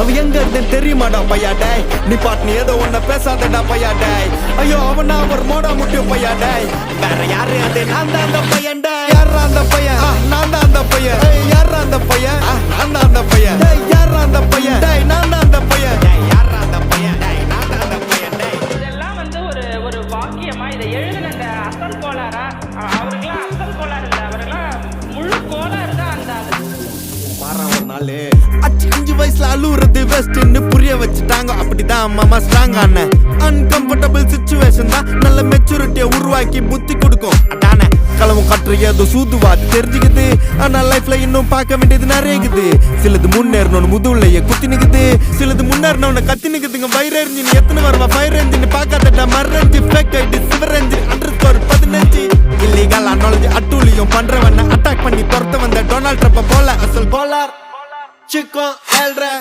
அவ எங்க இருந்தேன்னு தெரியுமாடா பையா டேய் நீ பாட்டு ஏதோ ஒன்ன பேசாதடா பையா டேய் ஐயோ அவனா ஒரு மோடா முட்டிய பையா டேய் வேற யாரு அது நான் தான் அந்த பையன் டேய் யாரா அந்த பையன் நான் தான் அந்த பையன் யாரா அந்த பையன் நான் தான் அந்த பையன் டேய் யாரா அந்த பையன் டேய் நான் தான் அந்த பையன் டேய் யாரா அந்த பையன் டேய் நான் தான் அந்த பையன் டேய் இதெல்லாம் வந்து ஒரு வாக்கியமா இதை எழுதின அந்த அசல் கோளாரா அவருக்கெல்லாம் அசல் கோளாறு இல்லை அவருக்கெல்லாம் முழு கோளாறு தான் அந்த ஒரு நாள் அச்சு 5 வயசுல அழுவுறது வெஸ்ட்னு புரிய வச்சுட்டாங்க அப்படிதான் மாமா ஸ்ட்ராங் ஆன அன்கம்ஃபர்டபிள் சிச்சுவேஷன் தான் நல்ல மெச்சூரிட்டியை உருவாக்கி புத்தி கொடுக்கும் அதானே களவும் கற்று ஏதோ சூதுவாது தெரிஞ்சுக்குது ஆனா லைஃப்ல இன்னும் பார்க்க வேண்டியது நிறைய இருக்குது சிலது முன்னேறணும்னு முதுகுலையே குத்தி நிக்குது சிலது முன்னேறணும்னு கத்தி நிக்குதுங்க வயிறு எரிஞ்சின்னு எத்தனை வருவா ஃபயர் எரிஞ்சின்னு பார்க்காதட்டா மறைஞ்சு ஃபேக் ஐடி சிவர் எரிஞ்சின் அண்டர் 15 இல்லீகல் நாலேஜ் அட்டூழியம் பண்றவன அட்டாக் பண்ணி துரத்த வந்த டொனால்ட் ட்ரம்ப் போல அசல் கோலார் Chico, el rey.